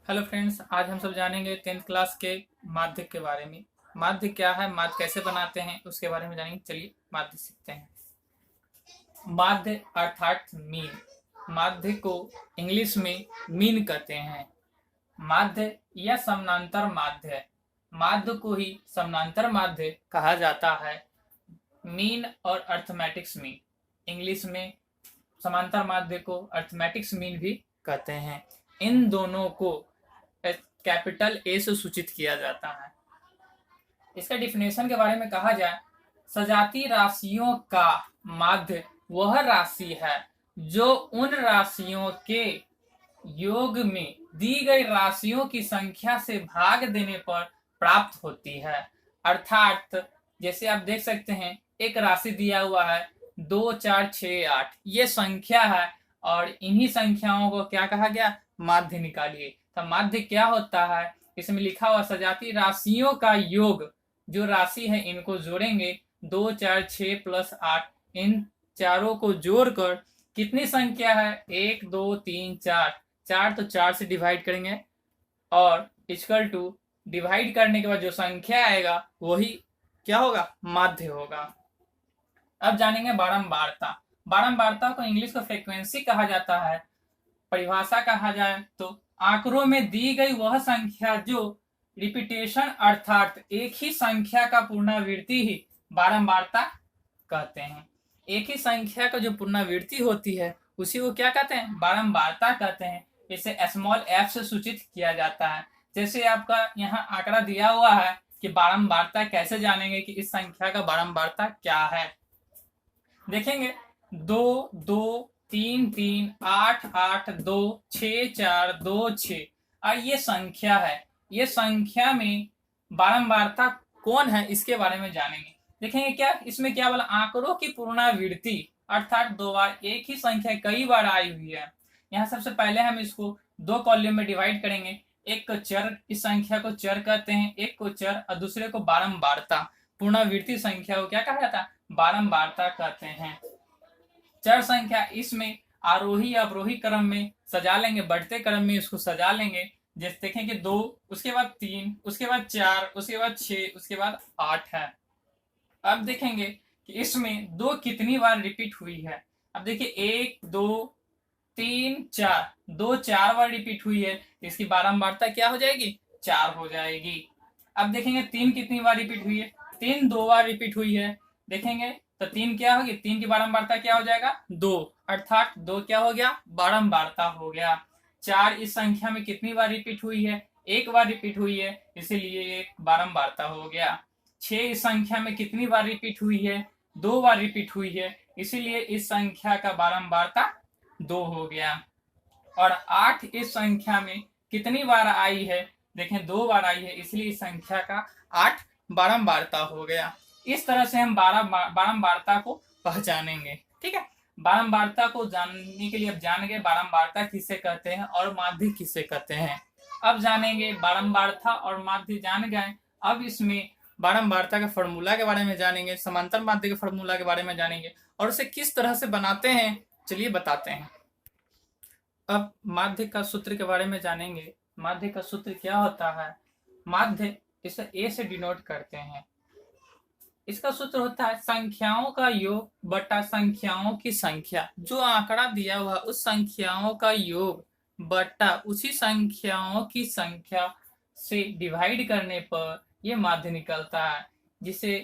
Hello friends, आज हम सब जानेंगे 10th क्लास के माध्य के बारे में। माध्य क्या है, माध्य कैसे बनाते हैं, उसके बारे में जानेंगे। चलिए माध्य सीखते हैं। माध्य अर्थात मीन। माध्य को इंग्लिश में मीन कहते हैं। माध्य या समानांतर माध्य है। माध्य को ही समानांतर माध्य कहा जाता है। मीन और अर्थमेटिक्स मीन, इंग्लिश में समांतर माध्य को अर्थमेटिक्स मीन भी कहते हैं। इन दोनों को कैपिटल ए से सूचित किया जाता है। इसका डिफिनेशन के बारे में कहा जाए, सजाती राशियों का माध्य वह राशि है जो उन राशियों के योग में दी गई राशियों की संख्या से भाग देने पर प्राप्त होती है। अर्थात जैसे आप देख सकते हैं, एक राशि दिया हुआ है 2 4 6 8, ये संख्या है और इन्हीं संख्याओं को क्या कहा गया, माध्य निकालिए। तो माध्य क्या होता है, इसमें लिखा हुआ सजाती राशियों का योग, जो राशि है इनको जोड़ेंगे 2 4 6 प्लस 8, इन चारों को जोड़कर कितनी संख्या है, 1 2 3 4, 4 तो 4 से डिवाइड करेंगे और इक्वल टू डिवाइड करने के बाद जो संख्या आएगा वही क्या होगा, माध्य होगा। अब जानेंगे बारंबारता। बारंबारता को इंग्लिश को फ्रीक्वेंसी कहा जाता है। परिभाषा कहा जाए तो आंकड़ों में दी गई वह संख्या जो रिपीटेशन अर्थात एक ही संख्या का पुनरावृत्ति ही बारंबारता कहते हैं। एक ही संख्या का जो पुनरावृत्ति होती है उसी को क्या कहते हैं, बारंबारता कहते हैं। इसे स्मॉल एफ से सूचित किया जाता है। जैसे आपका यहाँ आंकड़ा दिया हुआ है कि बारंबारता कैसे जानेंगे कि इस संख्या का बारंबारता क्या है। देखेंगे 2 2 3 3 8 8 2 6 4 2 6, और ये संख्या है। ये संख्या में बारंबारता कौन है, इसके बारे में जानेंगे। देखेंगे क्या इसमें क्या बोला, आंकड़ों की पुनरावृत्ति अर्थात दो बार एक ही संख्या कई बार आई हुई है। यहाँ सबसे पहले हम इसको दो कॉलम में डिवाइड करेंगे। एक को चर, इस संख्या को चर कहते हैं, एक को चर और दूसरे को बारंबारता। पुनरावृत्ति संख्या को क्या कहा जाता है, बारंबारता कहते हैं। चर संख्या इसमें आरोही अवरोही क्रम में सजा लेंगे, बढ़ते क्रम में इसको सजा लेंगे। जैसे देखें कि 2, उसके बाद 3, उसके बाद 4, उसके बाद 6, उसके बाद 8 है। अब देखेंगे कि इसमें 2 कितनी बार रिपीट हुई है। अब देखिए 1 2 3 4, 2 4 बार रिपीट हुई है, इसकी बारंबारता क्या हो जाएगी, 4 हो जाएगी। अब देखेंगे 3 कितनी बार रिपीट हुई है, 3 2 बार रिपीट हुई है। देखेंगे तो 3 क्या होगी, 3 की बारंबारता क्या हो जाएगा, 2, अर्थात 2 क्या हो गया, बारंबारता हो गया। 4 इस संख्या में कितनी बार रिपीट हुई है, 1 बार रिपीट हुई है, इसीलिए ये बारंबारता हो गया। 6 इस संख्या में कितनी बार रिपीट हुई है, 2 बार रिपीट हुई है, इसीलिए इस संख्या का बारंबारता 2 हो गया। और 8 इस संख्या में कितनी बार आई है, देखें 2 बार आई है, इसलिए इस संख्या का 8 बारंबारता हो गया। इस तरह से हम बारंबारता को पहचानेंगे। ठीक है, बारंबारता को जानने के लिए अब जान गए बारंबारता किसे कहते हैं और माध्य किसे कहते हैं। अब जानेंगे बारंबारता और माध्य जान गए। अब इसमें बारंबारता के फॉर्मूला के बारे में जानेंगे, समांतर माध्य के फॉर्मूला के बारे में जानेंगे और उसे किस तरह से बनाते हैं, चलिए बताते हैं। अब माध्य का सूत्र के बारे में जानेंगे। माध्य का सूत्र क्या होता है, माध्य इसे ए से डिनोट करते हैं। इसका सूत्र होता है संख्याओं का योग बटा संख्याओं की संख्या। जो आंकड़ा दिया हुआ उस संख्याओं का योग बटा उसी संख्याओं की संख्या से डिवाइड करने पर यह माध्य निकलता है, जिसे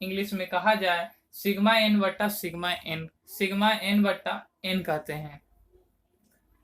इंग्लिश में कहा जाए सिग्मा एन बटा सिग्मा एन, सिग्मा एन बटा एन कहते हैं।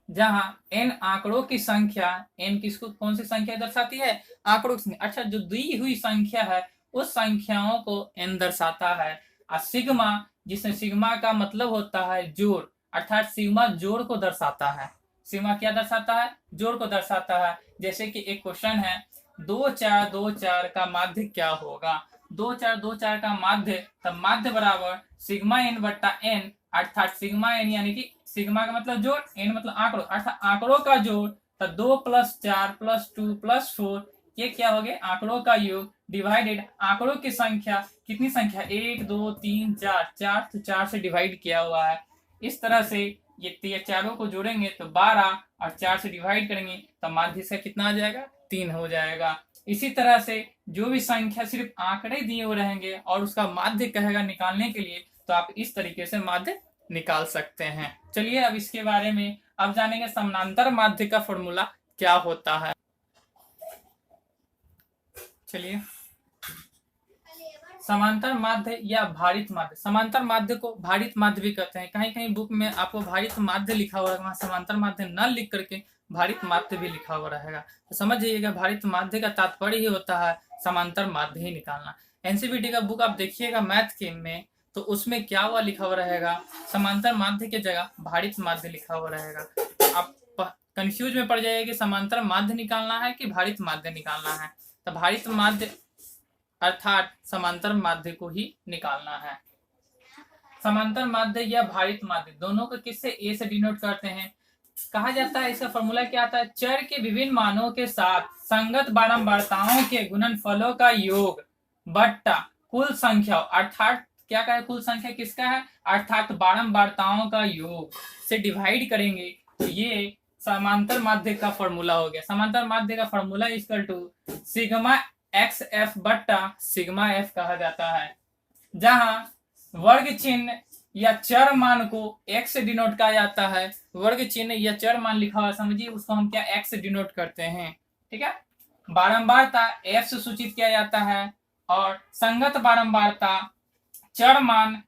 जहां एन आंकड़ों की संख्या, एन किसको कौन सी संख्या दर्शाती है, आंकड़ों की संख्या। अच्छा, जो दी हुई संख्या है उस संख्याओं को एन दर्शाता है। और सिग्मा, जिसमें सिग्मा का मतलब होता है जोड़, अर्थात सिग्मा जोड़ को दर्शाता है। सिग्मा क्या दर्शाता है, जोड़ को दर्शाता है। जैसे कि एक क्वेश्चन है 2 4 2 4 का माध्य क्या होगा, 2 4 2 4 का माध्य, तब माध्य बराबर सिग्मा एन बटा एन, अर्थात सिग्मा एन यानी कि सिग्मा का मतलब जोड़, एन मतलब आंकड़ों, अर्थात आंकड़ों का जोड़। तो 2 + 4 + 2 + 4, ये क्या हो गया, आंकड़ों का योग डिवाइडेड आंकड़ों की संख्या। कितनी संख्या, 1 2 3 4, 4 तो 4 से डिवाइड किया हुआ है। इस तरह से ये चारों को जोड़ेंगे तो 12 और 4 से डिवाइड करेंगे तो माध्य इसका कितना आ जाएगा, 3 हो जाएगा। इसी तरह से जो भी संख्या सिर्फ आंकड़े दिए हुए रहेंगे और उसका माध्य कहेगा निकालने के लिए, तो आप इस तरीके से माध्य निकाल सकते हैं। चलिए अब इसके बारे में अब जानेंगे समानांतर माध्य का फॉर्मूला क्या होता है। चलिए, समांतर माध्य या भारित माध्य, समांतर माध्य को भारित माध्य भी कहते हैं। कहीं कहीं बुक में आपको भारित माध्य लिखा हुआ है, वहां समांतर माध्य न लिख करके भारित माध्य भी लिखा हुआ रहेगा। तो समझ जाइएगा भारित माध्य का तात्पर्य ही होता है समांतर माध्य ही निकालना। एनसीईआरटी का बुक आप देखिएगा मैथ के में, तो उसमें क्या हुआ लिखा हुआ रहेगा, समांतर माध्य की जगह भारित माध्य लिखा हुआ रहेगा। आप कंफ्यूज में पड़ जाइए कि समांतर माध्य निकालना है कि भारित माध्य निकालना है। तो भारित माध्य अर्थात समांतर माध्य को ही निकालना है। समांतर माध्य या भारित माध्य दोनों को किससे ए से डिनोट करते हैं, कहा जाता है इसका फॉर्मूला क्या आता है, चर के विभिन्न मानों के साथ संगत बारंबारताओं के गुणनफलों का योग बट्टा कुल संख्या, अर्थात क्या कहे, कुल संख्या किसका है, अर्थात बारंबारताओं का योग से डिवाइड करेंगे तो ये समांतर माध्य का फॉर्मूला हो गया। समांतर माध्य का formula equal to sigma x f बट्टा सिग्मा एफ कहा जाता है, जहां वर्ग चिन्ह या चर मान को x से डिनोट किया जाता है। वर्ग चिन्ह या चर मान लिखा हुआ समझिए, उसको हम क्या x से डिनोट करते हैं, ठीक है। बारंबारता f से सूचित किया जाता है और संगत बारंबारता चर मान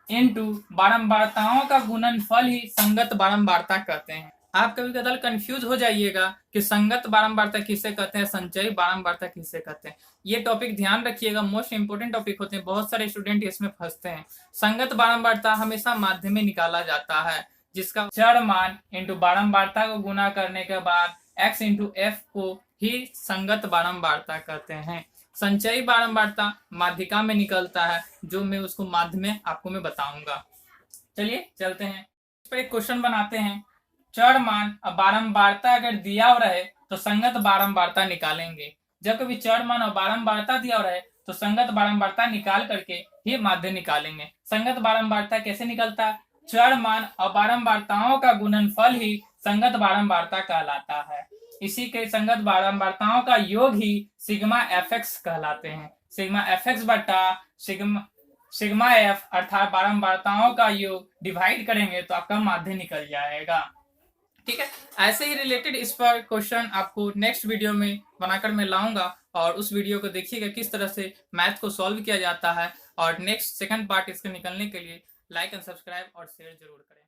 इनटू बारंबारताओं का गुणनफल ही संगत बारंबारता कहते हैं। आप कभी कदार कंफ्यूज हो जाइएगा कि संगत बारंबारता किसे कहते हैं, संचयी बारंबारता किसे कहते हैं। ये टॉपिक ध्यान रखिएगा, मोस्ट इंपोर्टेंट टॉपिक होते हैं, बहुत सारे स्टूडेंट इसमें फंसते हैं। संगत बारंबारता हमेशा माध्य में निकाला जाता है, जिसका चर मान इंटू बारंबारता को गुना करने के बाद x इंटू एफ को ही संगत बारंबारता कहते हैं। संचयी बारंबारता माध्यिका में निकलता है, जो मैं उसको माध्य में आपको मैं बताऊंगा। चलिए चलते हैं, इस पर एक क्वेश्चन बनाते हैं। चर मान और बारंबारता अगर दिया हुआ रहे तो संगत बारंबारता निकालेंगे। जब कभी चर मान और बारंबारता दिया हुआ रहे तो संगत बारंबारता निकाल करके ही माध्य निकालेंगे। संगत बारंबारता कैसे निकलता है, चर मान और बारंबारताओं का गुणनफल ही संगत बारंबारता कहलाता है। इसी के संगत बारंबारताओं का योग ही सिग्मा एफ एक्स कहलाते हैं। सिग्मा एफ एक्स बटा सिग्मा एफ अर्थात बारंबारताओं का योग डिवाइड करेंगे तो आपका माध्य निकल जाएगा, ठीक है। ऐसे ही रिलेटेड इस पर क्वेश्चन आपको नेक्स्ट वीडियो में बनाकर मैं लाऊंगा, और उस वीडियो को देखिएगा किस तरह से मैथ को सॉल्व किया जाता है। और नेक्स्ट सेकंड पार्ट इसके निकलने के लिए लाइक एंड सब्सक्राइब और शेयर जरूर करें।